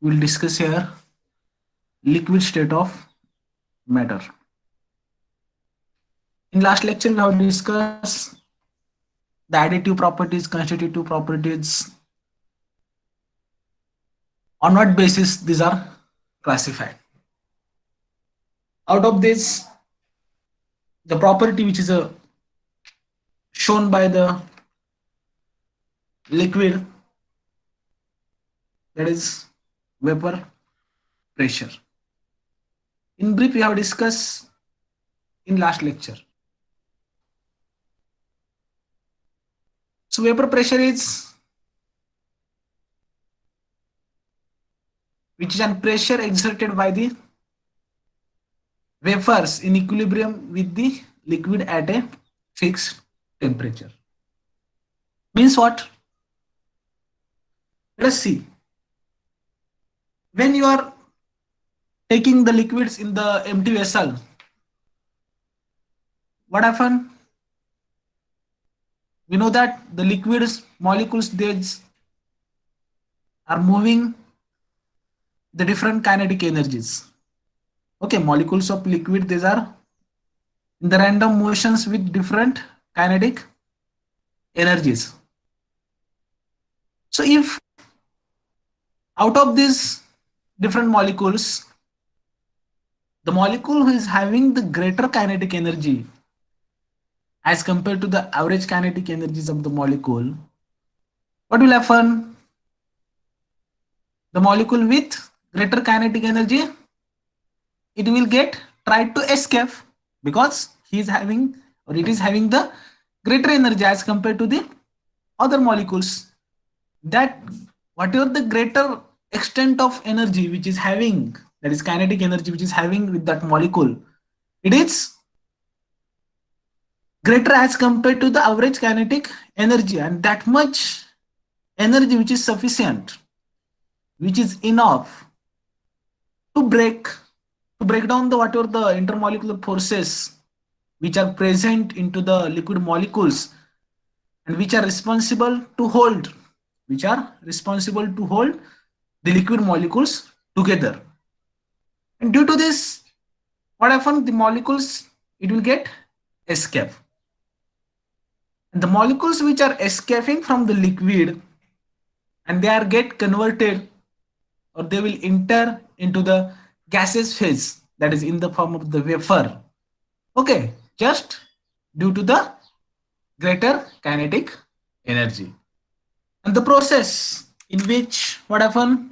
we'll discuss here liquid state of matter. In last lecture, we have discussed the additive properties, constitutive properties, on what basis these are classified. Out of this, the property which is shown by the liquid, that is vapor pressure. In brief, we have discussed in last lecture. So vapor pressure is which is an pressure exerted by the wafers in equilibrium with the liquid at a fixed temperature. Means what? Let us see. When you are taking the liquids in the empty vessel, what happen? We know that the liquids molecules, they are moving the different kinetic energies. Okay, molecules of liquid, these are in the random motions with different kinetic energies. So if out of these different molecules, the molecule who is having the greater kinetic energy as compared to the average kinetic energies of the molecule, what will happen? The molecule with greater kinetic energy, it will get tried to escape because he is having or it is having the greater energy as compared to the other molecules. That whatever the greater extent of energy which is having, that is kinetic energy which is having with that molecule, it is greater as compared to the average kinetic energy, and that much energy which is sufficient, which is enough to break down the whatever the intermolecular forces which are present into the liquid molecules and which are responsible to hold the liquid molecules together. And due to this, what happens? The molecules, it will get escape. And the molecules which are escaping from the liquid and they are get converted or they will enter into the gaseous phase, that is in the form of the vapor. Okay, just due to the greater kinetic energy. And the process in which what happen,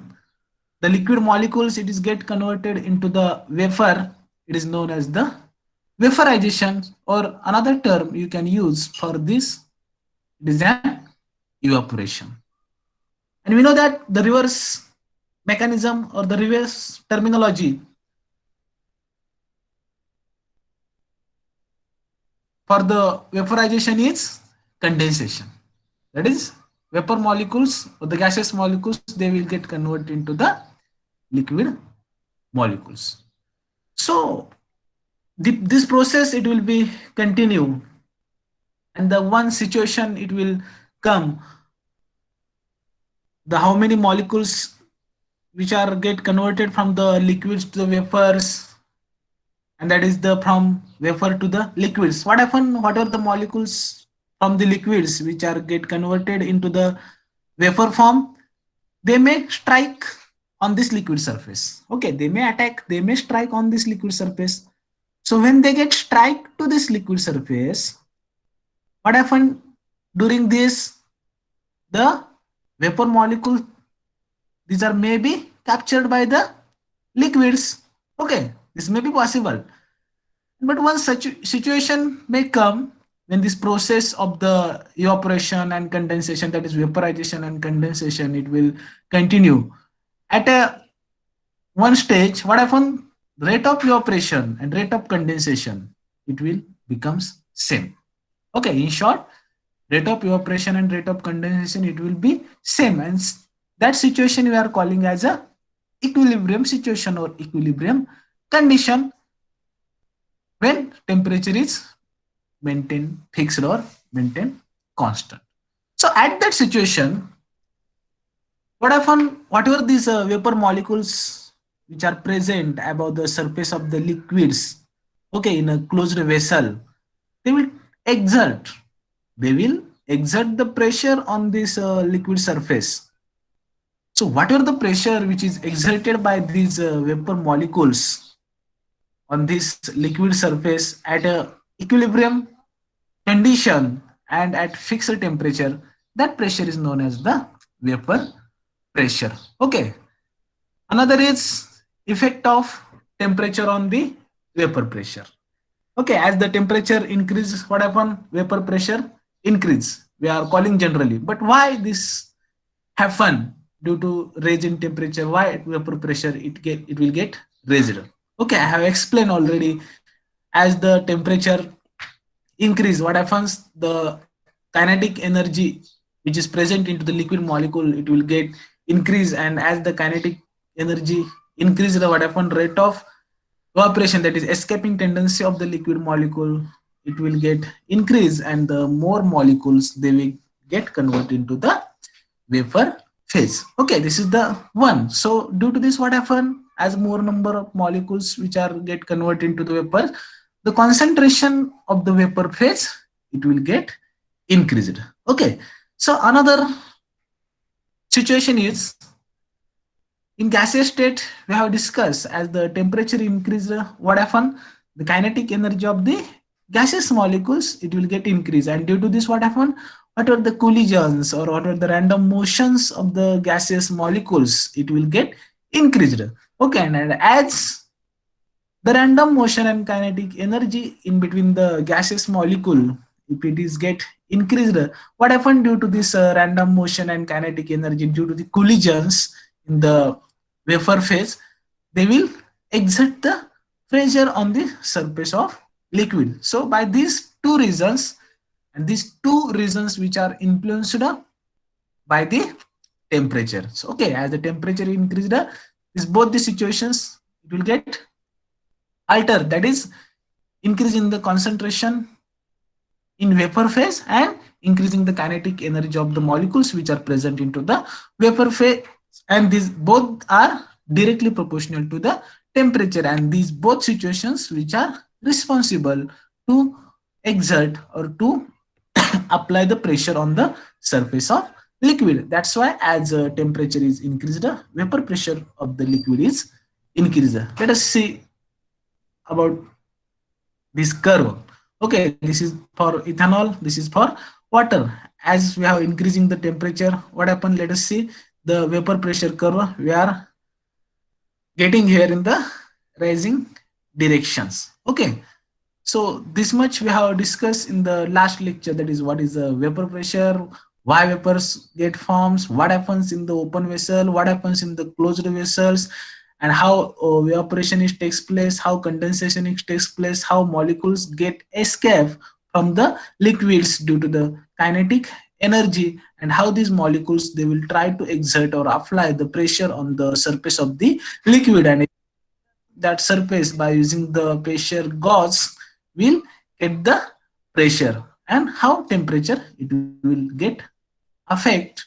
the liquid molecules, it is get converted into the vapor, it is known as the vaporization, or another term you can use for this, it is an evaporation. And we know that the reverse mechanism or the reverse terminology for the vaporization is condensation. That is, vapor molecules or the gaseous molecules, they will get converted into the liquid molecules. So this process, it will be continue, and the one situation it will come, the how many molecules which are get converted from the liquids to the vapors, and that is the from vapor to the liquids. What happen? What are the molecules from the liquids which are get converted into the vapor form? They may strike on this liquid surface. Okay, they may attack, they may strike on this liquid surface. So when they get strike to this liquid surface, what happened during this? The vapor molecule, these are maybe captured by the liquids. Okay, this may be possible. But one such situation may come when this process of the evaporation and condensation, that is vaporization and condensation, it will continue. At a one stage, what happens? Rate of evaporation and rate of condensation, it will becomes same. Okay, in short, rate of evaporation and rate of condensation, it will be same, and that situation we are calling as a equilibrium situation or equilibrium condition, when temperature is maintained fixed or maintained constant. So at that situation, what happen, whatever these vapor molecules which are present above the surface of the liquids, okay, in a closed vessel, they will exert, they will exert the pressure on this liquid surface. So whatever the pressure which is exerted by these vapor molecules on this liquid surface at a equilibrium condition and at fixed temperature, that pressure is known as the vapor pressure. Okay. Another is effect of temperature on the vapor pressure. Okay, as the temperature increases, what happen? Vapor pressure increase. We are calling generally. But why this happen? Due to raise in temperature, why vapor pressure it will get raised? Okay, I have explained already. As the temperature increase, what happens? The kinetic energy which is present into the liquid molecule, it will get increase, and as the kinetic energy increase, the what happen, rate of evaporation, that is escaping tendency of the liquid molecule, it will get increase, and the more molecules they will get converted into the vapor phase. Okay, this is the one. So due to this, what happen, as more number of molecules which are get converted into the vapor, the concentration of the vapor phase, it will get increased. Okay, so another situation is in gaseous state. We have discussed, as the temperature increase, what happen, the kinetic energy of the gaseous molecules, it will get increased, and due to this, what happen, what are the collisions or what are the random motions of the gaseous molecules, it will get increased. Okay, and as the random motion and kinetic energy in between the gaseous molecule, if it is get increased, what happened due to this random motion and kinetic energy, due to the collisions in the vapor phase, they will exert the pressure on the surface of liquid. So by these two reasons, and these two reasons which are influenced by the temperature. So okay, as the temperature increased, is both the situations, it will get alter, that is increase in the concentration in vapor phase and increasing the kinetic energy of the molecules which are present into the vapor phase, and these both are directly proportional to the temperature, and these both situations which are responsible to exert or to apply the pressure on the surface of liquid. That's why as temperature is increased, vapor pressure of the liquid is increased. Let us see about this curve. Okay, this is for ethanol, this is for water. As we have increasing the temperature, what happened? Let us see the vapor pressure curve. We are getting here in the rising directions. Okay, so this much we have discussed in the last lecture, that is what is the vapor pressure, why vapors get forms, what happens in the open vessel, what happens in the closed vessels, and how evaporation is takes place, how condensation is takes place, how molecules get escape from the liquids due to the kinetic energy, and how these molecules they will try to exert or apply the pressure on the surface of the liquid, and that surface by using the pressure gauge will get the pressure, and how temperature it will get affect,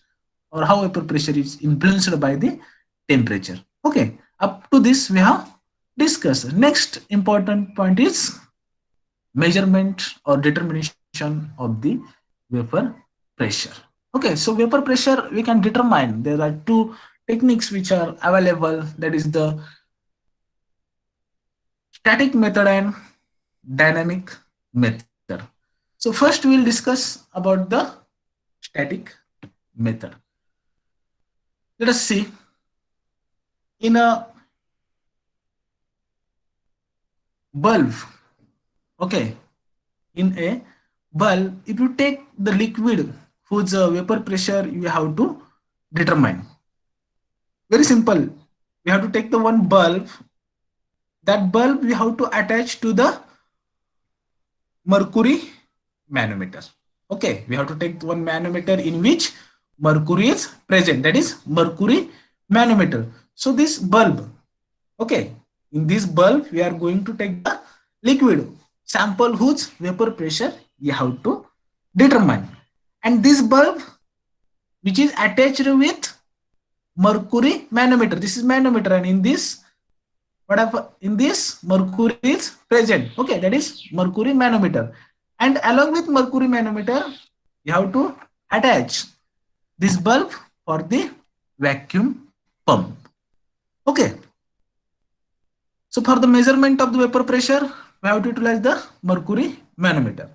or how vapor pressure is influenced by the temperature. Okay, up to this we have discussed. Next important point is measurement or determination of the vapor pressure. Okay, so vapor pressure we can determine. There are two techniques which are available, that is the static method and dynamic method. So first we'll discuss about the static method. Let us see, in a bulb, okay, in a bulb, if you take the liquid whose vapor pressure you have to determine. Very simple. We have to take the one bulb. That bulb we have to attach to the mercury manometer. Okay, we have to take one manometer in which mercury is present, that is mercury manometer. So this bulb, okay, in this bulb we are going to take the liquid sample whose vapor pressure you have to determine, and this bulb which is attached with mercury manometer. This is manometer, and in this, whatever in this mercury is present. Okay, that is mercury manometer. And along with mercury manometer, you have to attach this bulb for the vacuum pump. Okay, so for the measurement of the vapor pressure, we have to utilize the mercury manometer.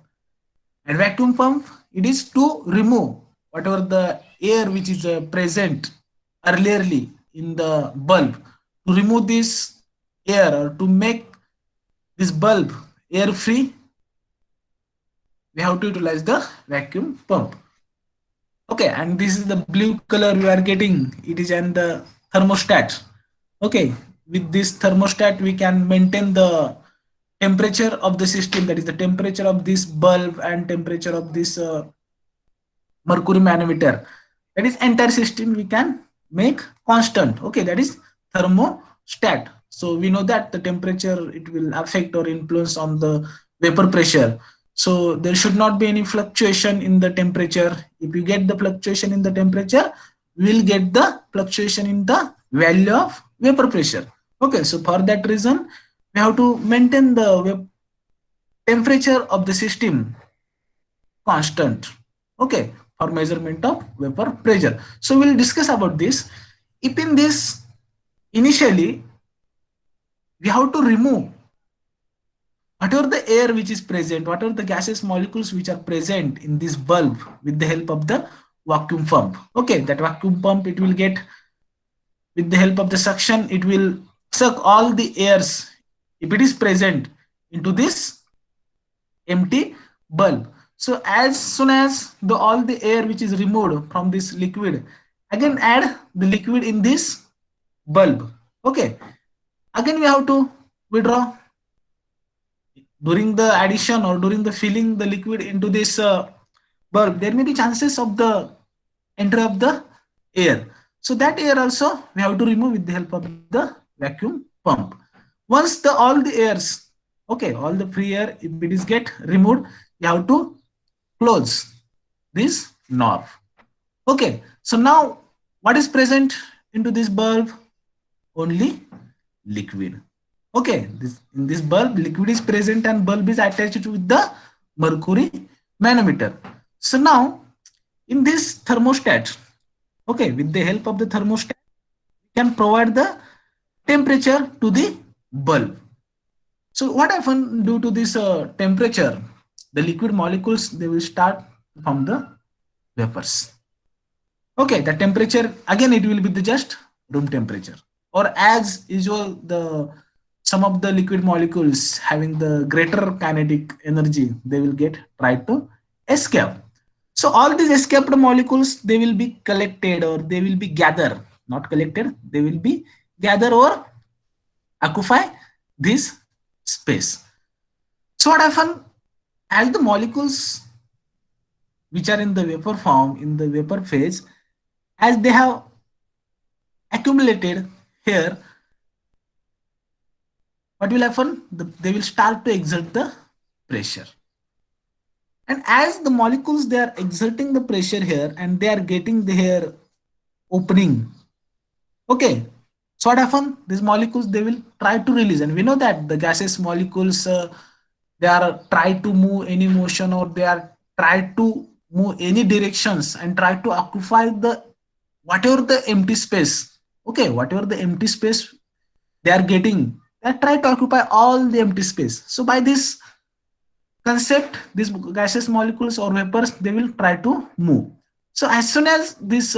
And vacuum pump, it is to remove whatever the air which is present earlierly in the bulb, to remove this air or to make this bulb air free, we have to utilize the vacuum pump. Okay, and this is the blue color we are getting. It is an the thermostat. Okay, with this thermostat, we can maintain the temperature of the system. That is the temperature of this bulb and temperature of this mercury manometer. That is entire system we can make constant. Okay, that is thermostat. So we know that the temperature, it will affect or influence on the vapor pressure. So there should not be any fluctuation in the temperature. If you get the fluctuation in the temperature, we will get the fluctuation in the value of vapor pressure. Okay, so for that reason, we have to maintain the temperature of the system constant. Okay, for measurement of vapor pressure. So we'll discuss about this. If in this, initially we have to remove whatever the air which is present, whatever the gaseous molecules which are present in this bulb, with the help of the vacuum pump. Okay, that vacuum pump, it will get, with the help of the suction, it will suck all the airs, if it is present, into this empty bulb. So as soon as the all the air which is removed from this liquid, again add the liquid in this bulb. Okay, again we have to withdraw. During the addition or during the filling the liquid into this bulb, there may be chances of the entry of the air. So that air also we have to remove with the help of the vacuum pump. Once the all the airs, okay, all the free air, if it is get removed, you have to close this knob. Okay, so now what is present into this bulb? Only liquid. Okay, in this bulb, liquid is present and bulb is attached with the mercury manometer. So now in this thermostat, okay, with the help of the thermostat, we can provide the temperature to the bulb. So what happens due to this temperature? The liquid molecules, they will start from the vapors. Okay, the temperature, again it will be the just room temperature, or as usual, the some of the liquid molecules having the greater kinetic energy, they will get try to escape. So all these escaped molecules, they will be collected or they will be gathered, not collected, they will be gathered or occupy this space. So what happen, as the molecules which are in the vapor form, in the vapor phase, as they have accumulated here, what will happen? They will start to exert the pressure. And as the molecules, they are exerting the pressure here and they are getting their opening. Okay. So what happen? These molecules, they will try to release. And we know that the gaseous molecules, they are try to move any motion or they are try to move any directions and try to occupy the whatever the empty space. Okay. Whatever the empty space they are getting, they try to occupy all the empty space. So by this concept, these gaseous molecules or vapors, they will try to move. So as soon as this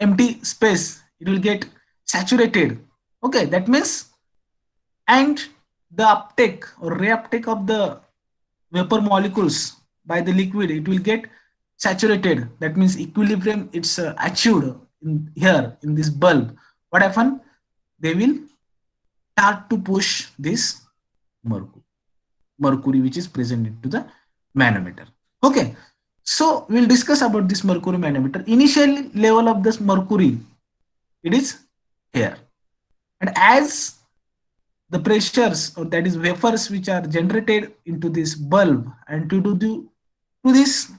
empty space, it will get saturated. Okay, that means, and the uptake or reuptake of the vapor molecules by the liquid, it will get saturated. That means equilibrium, it's achieved in here in this bulb. What happen? They will start to push this mercury which is present into the manometer. Okay, so we'll discuss about this mercury manometer. Initial level of this mercury, it is here, and as the pressures, or that is vapors which are generated into this bulb, and to this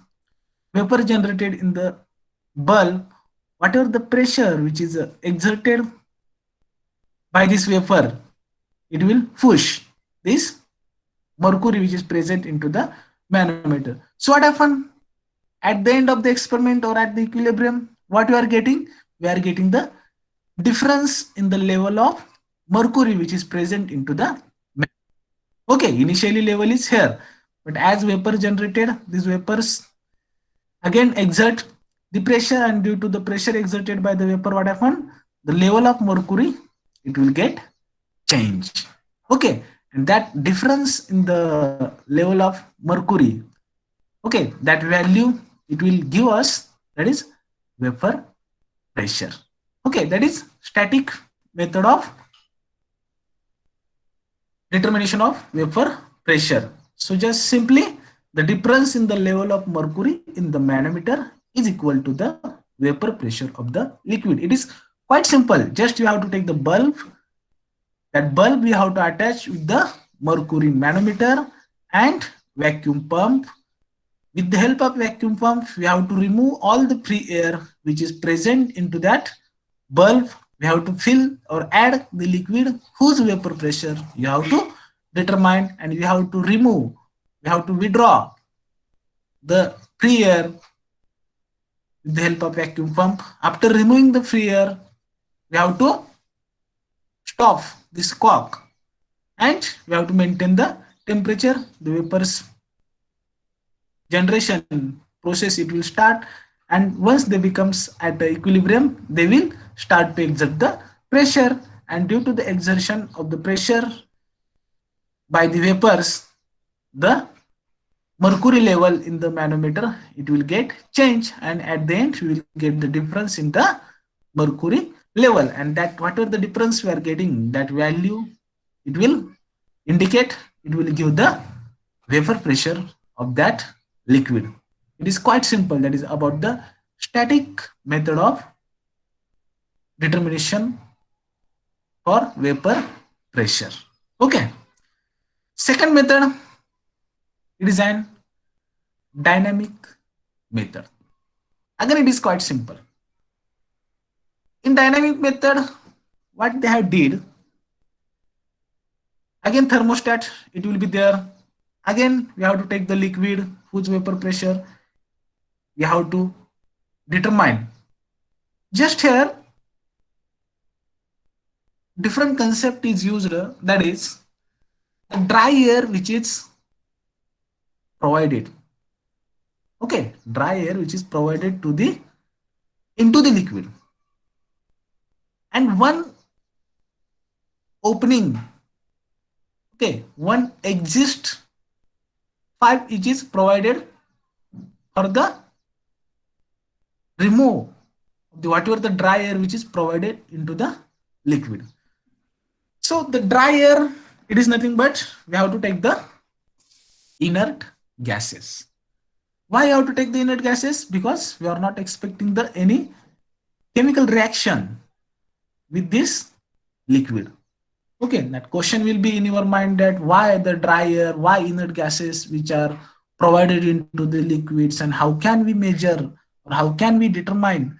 vapor generated in the bulb, whatever the pressure which is exerted by this wafer, it will push this mercury which is present into the manometer. So what happened at the end of the experiment or at the equilibrium? What we are getting? We are getting the difference in the level of mercury which is present into the. Okay, initially level is here, but as vapor generated, these vapors again exert the pressure, and due to the pressure exerted by the vapor, what happened? The level of mercury, it will get changed. Okay, and that difference in the level of mercury, okay, that value, it will give us, that is vapor pressure. Okay, that is static method of determination of vapor pressure. So just simply the difference in the level of mercury in the manometer is equal to the vapor pressure of the liquid. It is quite simple. Just you have to take the bulb. That bulb you have to attach with the mercury manometer and vacuum pump. With the help of vacuum pump, we have to remove all the free air which is present into that bulb. We have to fill or add the liquid whose vapor pressure you have to determine, and we have to remove, we have to withdraw the free air with the help of vacuum pump. After removing the free air, we have to stop this cork and we have to maintain the temperature. The vapors generation process, it will start, and once they becomes at the equilibrium, they will start to exert the pressure, and due to the exertion of the pressure by the vapors, the mercury level in the manometer, it will get changed, and at the end we will get the difference in the mercury level, and that whatever the difference we are getting, that value, it will indicate, it will give the vapor pressure of that liquid. It is quite simple. That is about the static method of determination for vapor pressure. Okay. Second method, it is an dynamic method. Again, it is quite simple. In dynamic method, what they have did, again thermostat, it will be there. Again, we have to take the liquid whose vapor pressure we have to determine. Just here, different concept is used, that is dry air which is provided. Okay, dry air which is provided to the into the liquid, and one opening, okay, one exist pipe which is provided for the remove the whatever the dry air which is provided into the liquid. So the dry air, it is nothing but we have to take the inert gases. Why you have to take the inert gases? Because we are not expecting the any chemical reaction with this liquid. Okay, that question will be in your mind, that why the dry air, why inert gases which are provided into the liquids, and how can we measure or how can we determine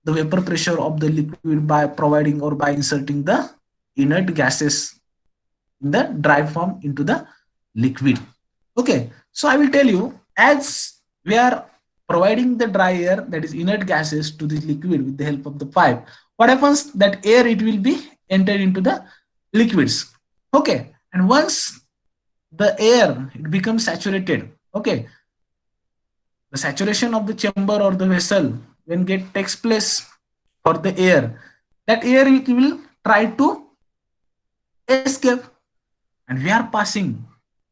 the vapor pressure of the liquid by providing or by inserting the inert gases in the dry form into the liquid. Okay, so I will tell you, as we are providing the dry air, that is inert gases, to the liquid with the help of the pipe, what happens, that air, it will be entered into the liquids. Okay, and once the air, it becomes saturated, okay, the saturation of the chamber or the vessel when get takes place for the air, that air, it will try to escape, and we are passing,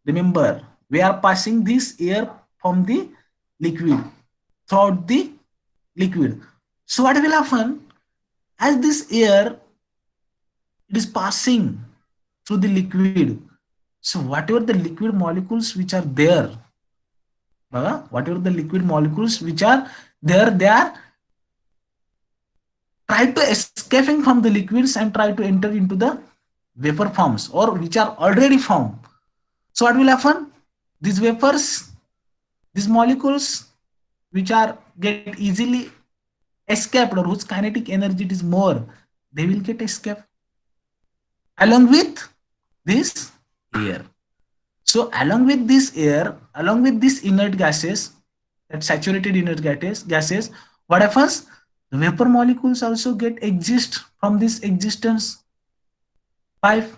remember, we are passing this air from the liquid throughout the liquid. So what will happen, as this air, it is passing through the liquid, so whatever the liquid molecules which are there, whatever the liquid molecules which are there, they are try to escaping from the liquids and try to enter into the vapor forms, or which are already formed. So what will happen, these vapors, these molecules which are get easily escaped or whose kinetic energy is more, they will get escaped along with this air. So along with this air, along with these inert gases, that saturated inert gases, what happens? The vapor molecules also get exist from this existence pipe.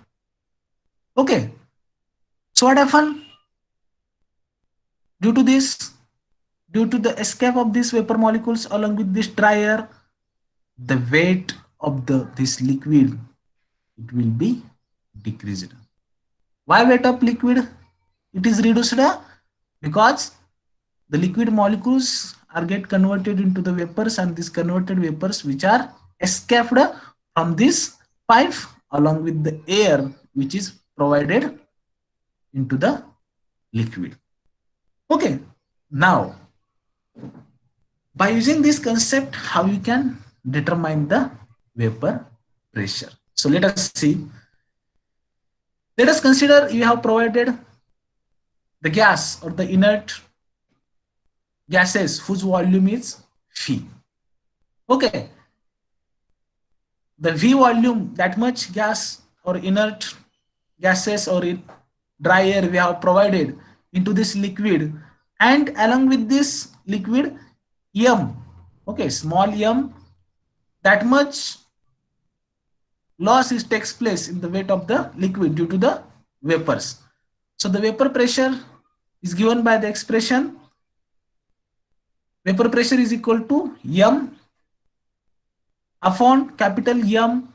Okay. So what happen? Due to this, due to the escape of these vapor molecules along with this dry air, the weight of this liquid, it will be decreased. Why weight of liquid it is reduced? Because the liquid molecules are get converted into the vapors, and these converted vapors which are escaped from this pipe along with the air which is provided into the liquid. Okay, now by using this concept, how you can determine the vapor pressure. So let us see. Let us consider you have provided the gas or the inert gases whose volume is phi. Okay, the V volume, that much gas or inert gases or dry air we have provided into this liquid, and along with this liquid m, okay, small m, that much loss is takes place in the weight of the liquid due to the vapors. So the vapor pressure is given by the expression vapor pressure is equal to m upon capital M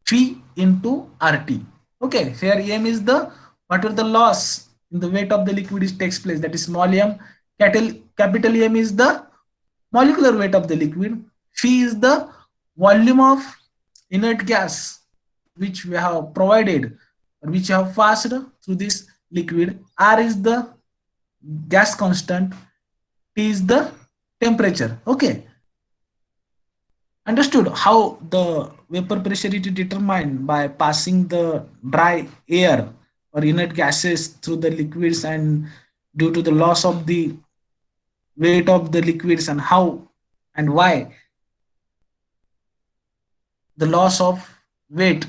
phi into RT. Okay, here M is the whatever the loss in the weight of the liquid is takes place, that is small m. Capital M is the molecular weight of the liquid. Phi is the volume of inert gas which we have provided or which have passed through this liquid. R is the gas constant. T is the temperature. Okay. Understood how the vapor pressure is determined by passing the dry air or inert gases through the liquids, and due to the loss of the weight of the liquids, and how and why the loss of weight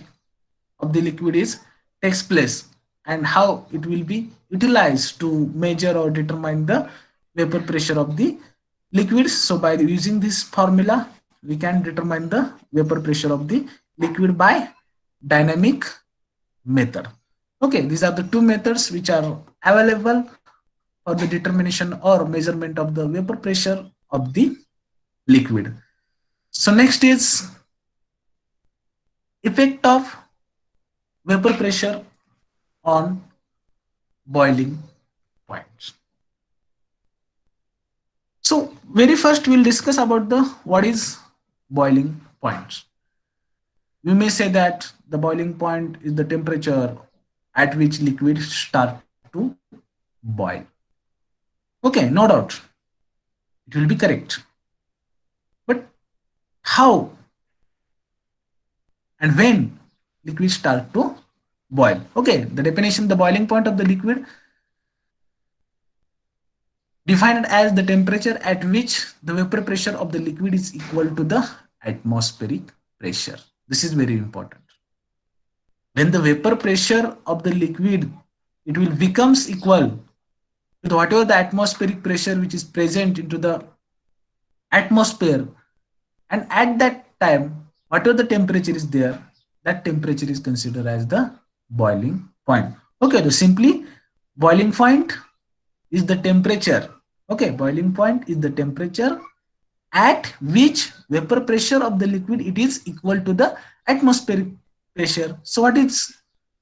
of the liquid is takes place, and how it will be utilized to measure or determine the vapor pressure of the liquids. So by using this formula, we can determine the vapor pressure of the liquid by dynamic method. Okay, these are the two methods which are available for the determination or measurement of the vapor pressure of the liquid. So next is effect of vapor pressure on boiling point. So very first we'll discuss about the what is boiling point. We may say that the boiling point is the temperature at which liquid start to boil. Okay, no doubt. It will be correct. But how and when liquid start to boil? Okay, the definition, the boiling point of the liquid defined as the temperature at which the vapor pressure of the liquid is equal to the atmospheric pressure. This is very important. When the vapor pressure of the liquid, it will becomes equal to whatever the atmospheric pressure which is present into the atmosphere, and at that time whatever the temperature is there, that temperature is considered as the boiling point. Okay, so simply boiling point is the temperature. Okay, boiling point is the temperature at which vapor pressure of the liquid it is equal to the atmospheric pressure. So what is,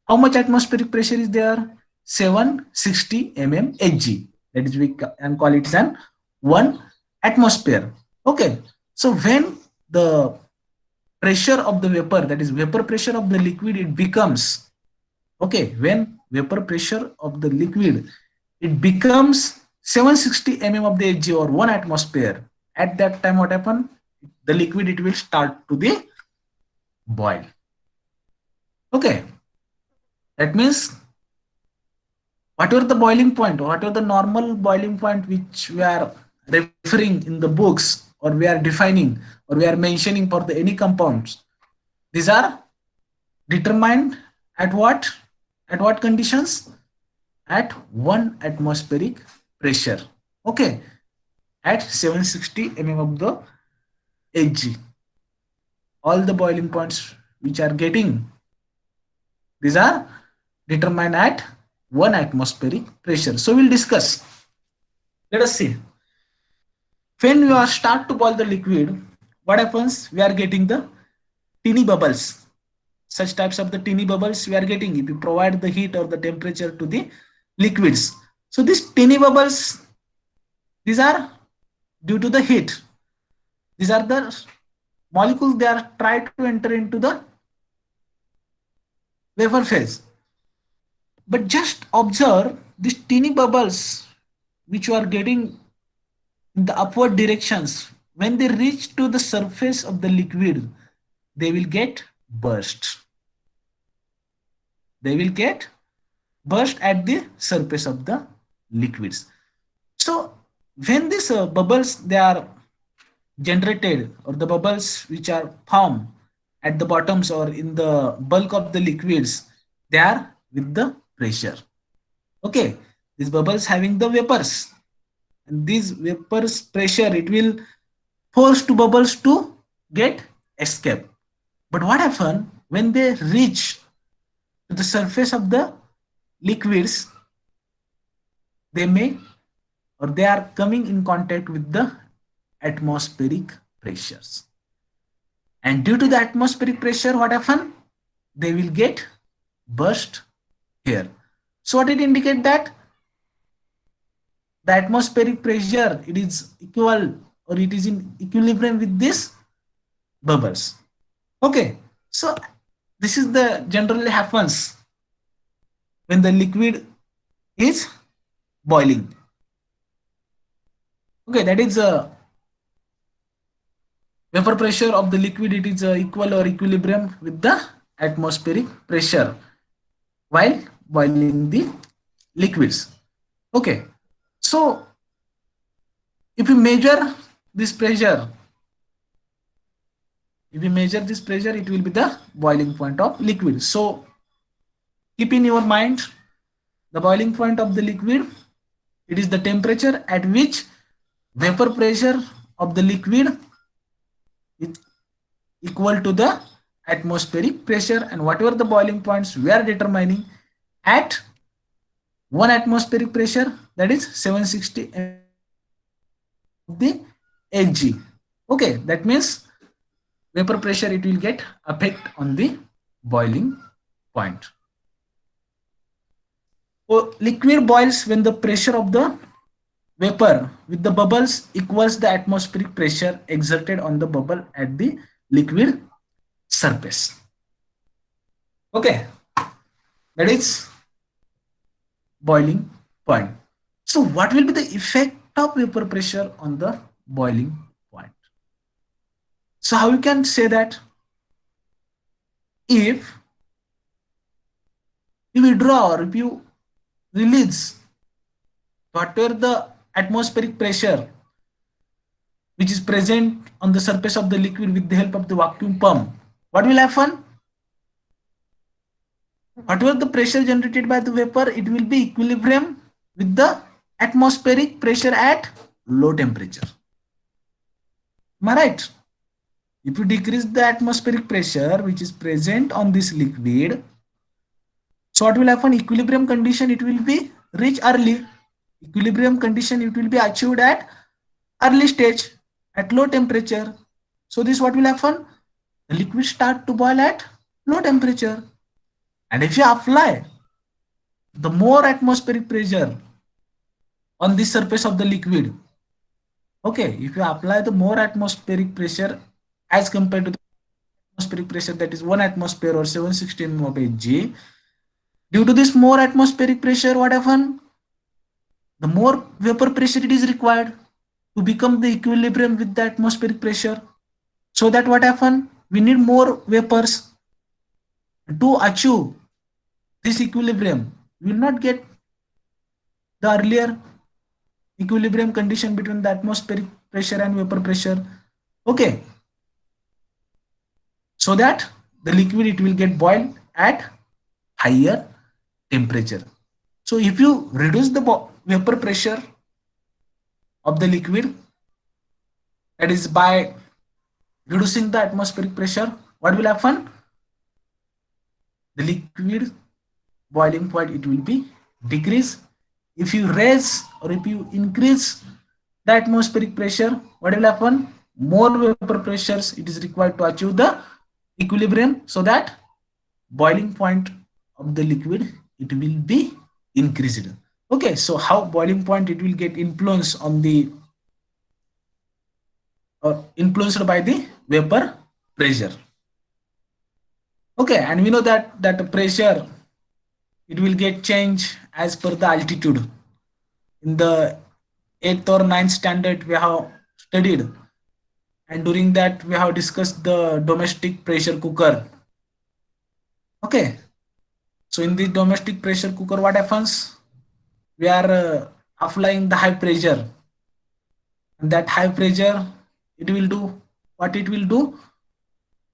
how much atmospheric pressure is there? 760 mmHg. That is, we can call it as 1 atmosphere. Okay, so when the pressure of the vapor, that is vapor pressure of the liquid, it becomes, okay, when vapor pressure of the liquid it becomes 760 mm of the Hg or 1 atmosphere, at that time what happen? The liquid it will start to the boil. Okay, that means whatever the boiling point, whatever the normal boiling point which we are referring in the books or we are defining or we are mentioning for the any compounds, these are determined at what? At what conditions? At 1 atmospheric pressure. Okay, at 760 mm of the Hg. All the boiling points which are getting, these are determined at 1 atmospheric pressure. So we'll discuss. Let us see. When we are start to boil the liquid, what happens? We are getting the teeny bubbles. Such types of the teeny bubbles we are getting if you provide the heat or the temperature to the liquids. So these teeny bubbles, these are due to the heat. These are the molecules, they are try to enter into the vapor phase. But just observe these teeny bubbles which you are getting in the upward directions. When they reach to the surface of the liquid, they will get burst. They will get burst at the surface of the liquids. So when these bubbles they are generated, or the bubbles which are formed at the bottoms or in the bulk of the liquids, they are with the pressure. Okay, these bubbles having the vapors, and these vapors pressure, it will force two bubbles to get escape. But what happen when they reach to the surface of the liquids, they may or they are coming in contact with the atmospheric pressures. And due to the atmospheric pressure, what happen? They will get burst here. So what it indicate that? The atmospheric pressure, it is equal or it is in equilibrium with these bubbles. Okay, so this is the generally happens when the liquid is boiling. Okay, that is a vapor pressure of the liquid, it is equal or equilibrium with the atmospheric pressure while boiling the liquids. Okay, so if we measure this pressure, if we measure this pressure, it will be the boiling point of liquid. So keep in your mind the boiling point of the liquid, it is the temperature at which vapor pressure of the liquid is equal to the atmospheric pressure, and whatever the boiling points we are determining at 1 atmospheric pressure, that is 760 of the Hg. Okay, that means vapor pressure, it will get effect on the boiling point. So liquid boils when the pressure of the vapor with the bubbles equals the atmospheric pressure exerted on the bubble at the liquid surface. Okay, that is boiling point. So what will be the effect of vapor pressure on the boiling point? So how you can say that? If you withdraw or if you release whatever the atmospheric pressure which is present on the surface of the liquid with the help of the vacuum pump, what will happen? Whatever the pressure generated by the vapor, it will be equilibrium with the atmospheric pressure at low temperature. Am I right? If you decrease the atmospheric pressure which is present on this liquid, so what will happen? Equilibrium condition, it will be reached early. Equilibrium condition, it will be achieved at early stage at low temperature. So this what will happen? The liquid start to boil at low temperature. And if you apply the more atmospheric pressure on the surface of the liquid, okay, if you apply the more atmospheric pressure as compared to the atmospheric pressure, that is 1 atmosphere or 760 mm of Hg, due to this more atmospheric pressure, what happen? The more vapor pressure it is required to become the equilibrium with the atmospheric pressure. So that what happen? We need more vapors to achieve this equilibrium. We will not get the earlier equilibrium condition between the atmospheric pressure and vapor pressure. Okay, so that the liquid it will get boiled at higher temperature. So if you reduce the vapor pressure of the liquid, that is by reducing the atmospheric pressure, what will happen? The liquid boiling point it will be decrease. If you raise or if you increase the atmospheric pressure, what will happen? More vapor pressures it is required to achieve the equilibrium, so that boiling point of the liquid it will be increased. Okay, so how boiling point it will get influenced on the or influenced by the vapor pressure. Okay, and we know that the pressure it will get changed as per the altitude. In the 8th or ninth standard we have studied, and during that we have discussed the domestic pressure cooker. Okay, so in the domestic pressure cooker what happens? We are applying the high pressure, and that high pressure it will do what it will do,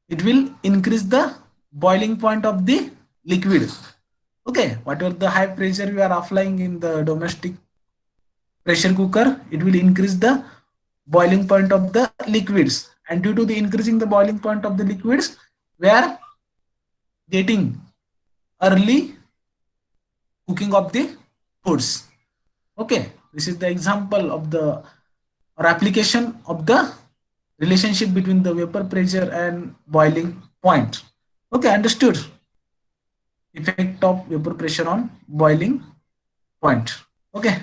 it will increase the boiling point of the liquid. Okay, whatever the high pressure we are applying in the domestic pressure cooker, it will increase the boiling point of the liquids, and due to the increasing the boiling point of the liquids, we are getting early cooking of the foods. Okay, this is the example of the or application of the relationship between the vapor pressure and boiling point. Okay, understood. Effect of vapor pressure on boiling point. Okay,